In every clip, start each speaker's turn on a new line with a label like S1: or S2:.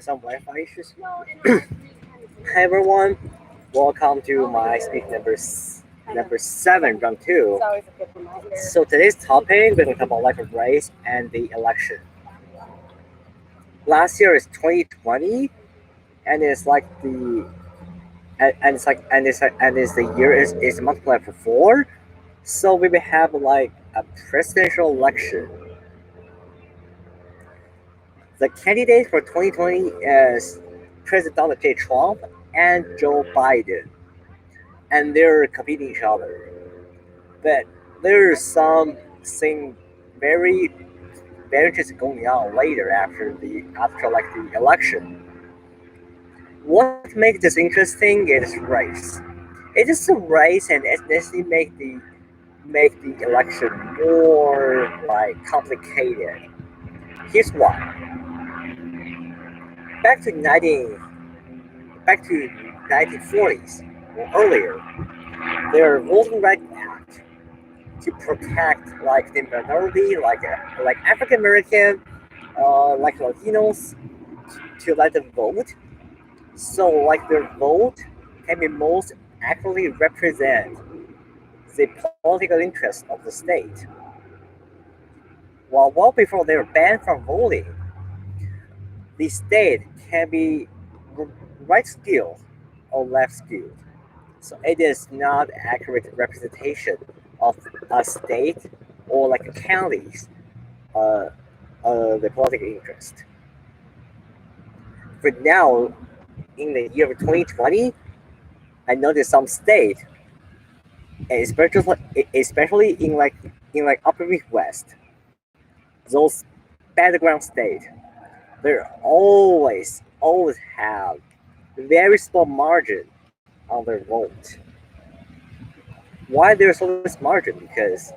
S1: some Wi-Fi issues. Hi everyone, welcome to my speak number 7, round 2. So today's topic, we're going to talk about life of race and the election. Last year is 2020, and it's like the year is multiplied for 4. So we will have like a presidential election. The candidates for 2020 is President Donald J. Trump and Joe Biden, and they're competing each other. But there's something very very interesting going on later after like the election. What makes this interesting is race. It is the race and ethnicity make the election more like complicated. Here's why. Back to 19 back to 1940s or earlier, their Voting Rights Act to protect like the minority, like African American, like Latinos, to let them vote. So like their vote can be most accurately represent the political interest of the state. While well before they were banned from voting, the state can be right skilled or left skilled. So it is not accurate representation of a state or like counties, uh, the political interest. But now, in the year of 2020, I noticed some state, especially in like Upper Midwest, those battleground state, they always have very small margin on their vote. Why there's so much margin? Because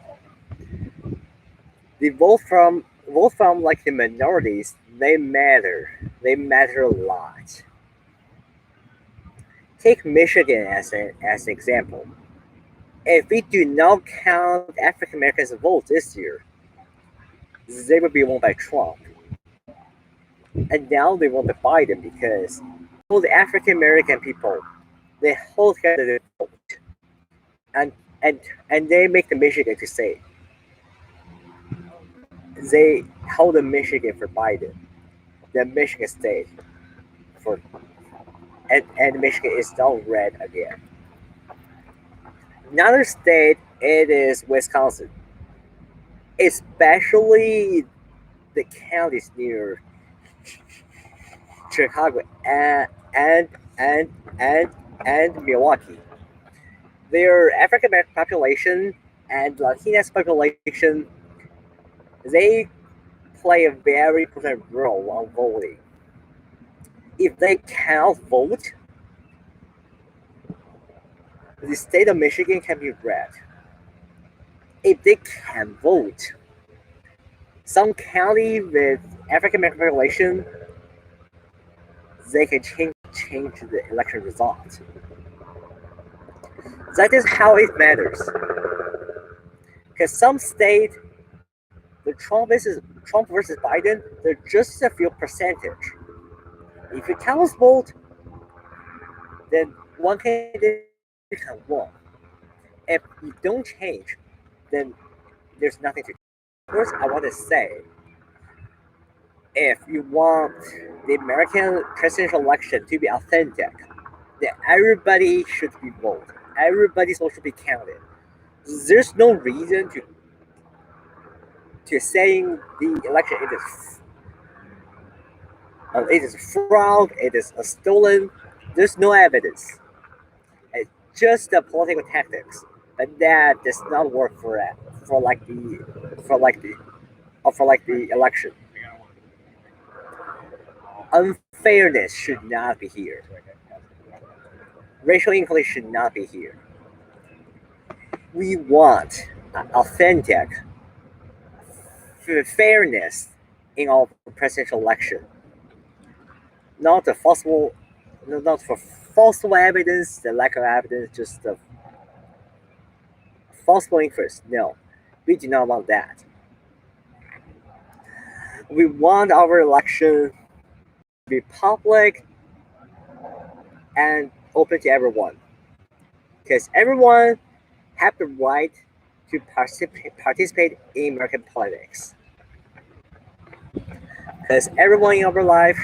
S1: the vote from like the minorities, they matter. They matter a lot. Take Michigan as an example. If we do not count African Americans' vote this year, they will be won by Trump. And now they want to Biden because all the African American people, they hold together the vote, and and and they make the Michigan to say they hold the Michigan for Biden, the Michigan state for, and Michigan is now red again. Another state it is Wisconsin, especially the counties near Chicago and and and Milwaukee. Their African American population and Latinx population, they play a very important role on voting. If they cannot vote, the state of Michigan can be red. If they can vote, some county with African American population, they can change the election result. That is how it matters. Because some state, the Trump versus Biden, they're just a few percentage. If you count vote, then one candidate can win. If you don't change, then there's nothing to. First, I want to say, if you want the American presidential election to be authentic, then everybody should be voted. Everybody's vote should be counted. There's no reason to saying the election it is fraud, it is a stolen. There's no evidence. It's just the political tactics, but that does not work for that for like the for like the election. Unfairness should not be here. Racial inequality should not be here. We want authentic fairness in our presidential election, not the falsifiable, not for falsifiable evidence, the lack of evidence, just the falsifiable interest. No, we do not want that. We want our election be public and open to everyone, because everyone have the right to participate in American politics. Because everyone in our life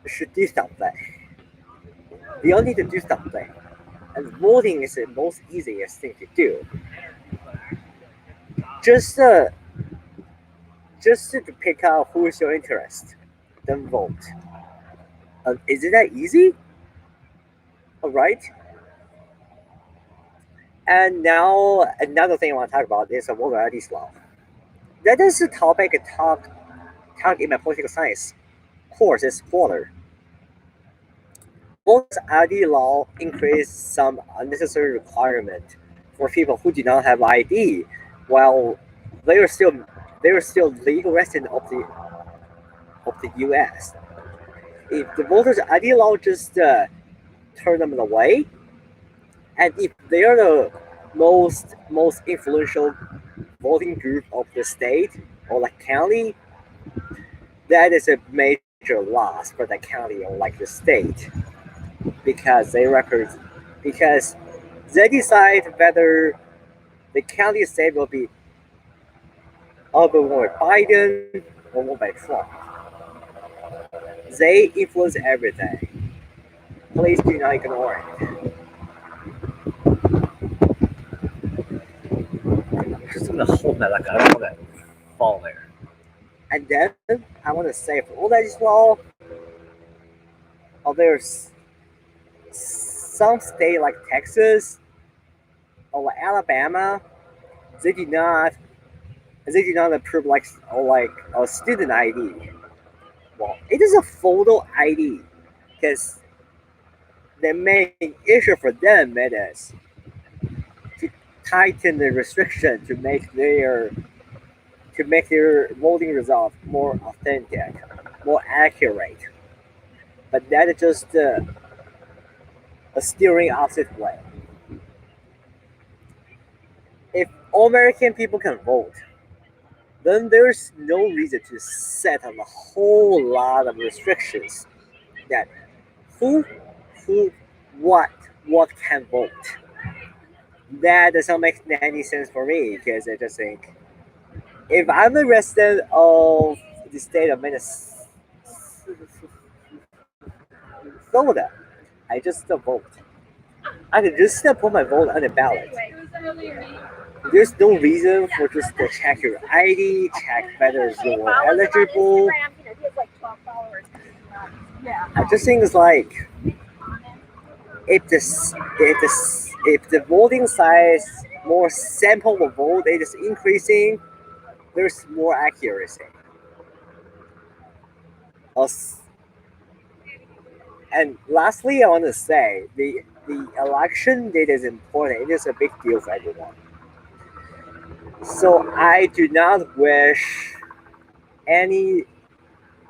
S1: should do something. We all need to do something. And voting is the most easiest thing to do. Just uh, just to pick out who is your interest, then vote. Isn't that easy? All right. And now another thing I want to talk about is voter ID law. That is a topic I talk in my political science course this quarter. Voter ID law increased some unnecessary requirement for people who do not have ID, while they are still legal resident of the U.S. If the voters ID law just turn them away, and if they are the most influential voting group of the state or the county, that is a major loss for the county or like the state, because because they decide whether the county state will be either more Biden or more by Trump. They influence everything. Please do not ignore it. I'm just gonna hold that like I don't want to fall there. And then I want to say for all that is law, there's some state like Texas or like Alabama, they do not approve like a student ID. Well, it is a photo ID, because the main issue for them is to tighten the restriction to make their voting results more authentic, more accurate. But that is just a steering opposite way. If all American people can vote, then there's no reason to set up a whole lot of restrictions that who, who, what, what can vote. That doesn't make any sense for me, because I just think if I'm a resident of the state of Minnesota, I just vote. I can just put my vote on the ballot. There's no reason for just to check your ID, check whether you're eligible. I just think it's like if the voting size, more sample of vote it is increasing, there's more accuracy. And lastly, I want to say the election date is important. It is a big deal for everyone. So I do not wish any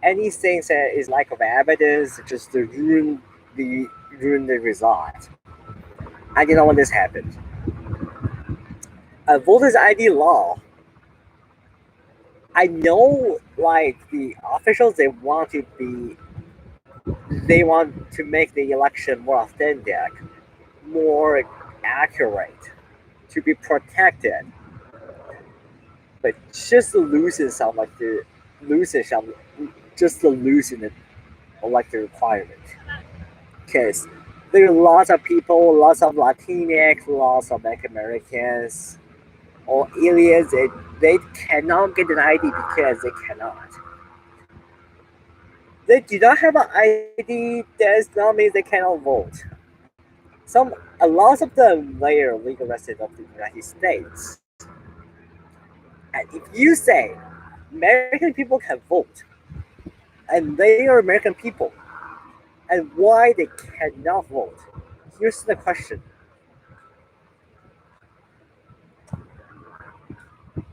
S1: anything that is lack of evidence just to ruin the result. I did not want this happened. A voters ID law. I know, like the officials, they want to make the election more authentic, more accurate, to be protected. But just to loosen some, loosen some, just to loosen it, like the requirement, because there are lots of people, lots of Latinx, lots of Black Americans, or aliens. They cannot get an ID because they cannot. They do not have an ID. Does not mean they cannot vote. A lot of them they are legal residents of the United States. And if you say American people can vote, and they are American people, and why they cannot vote, here's the question.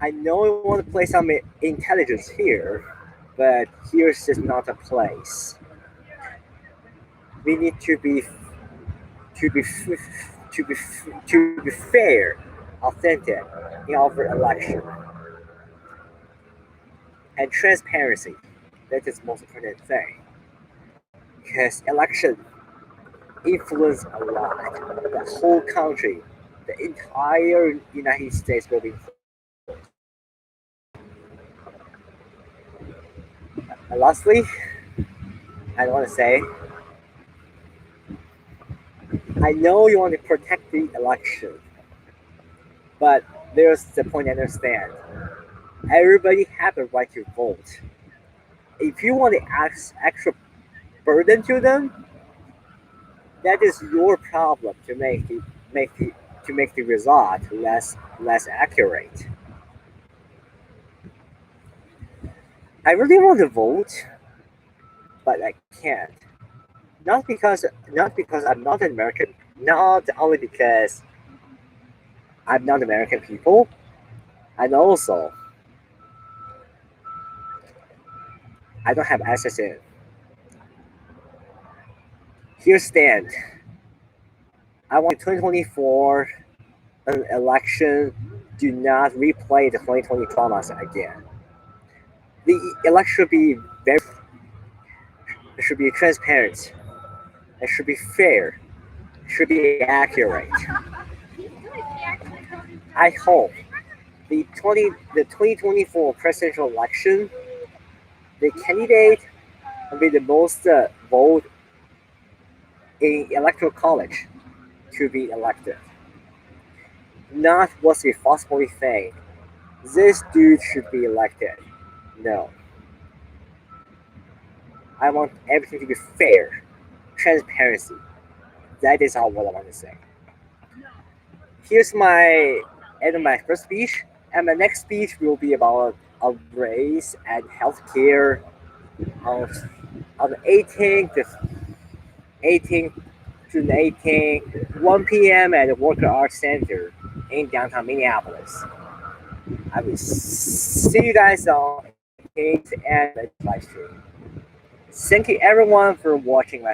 S1: I know we want to play some intelligence here, but here's just not a place. We need to be to be fair, authentic in our election, and transparency. That is the most important thing. because election influence a lot. The whole country, the entire United States will be influenced. And lastly, I want to say, I know you want to protect the election, but there's the point I understand. Everybody have a right to vote. If you want to add extra burden to them, that is your problem to make the result less accurate. I really want to vote, but I can't. Not because I'm not an American, not only because I'm not American people, and also I don't have access in. Here stand. I want 2024 an election. Do not replay the 2020 traumas again. The election should be very. It should be transparent. It should be fair. It should be accurate. I hope the 2024 presidential election, the candidate will be the most vote in electoral college to be elected. Not what we possibly think. This dude should be elected. No. I want everything to be fair. Transparency. That is all what I want to say. Here's my end of my first speech, and my next speech will be about race and healthcare on on 18th June 18th, 1 p.m. at the Walker Arts Center in downtown Minneapolis. I will see you guys on 18th and live stream. Thank you everyone for watching my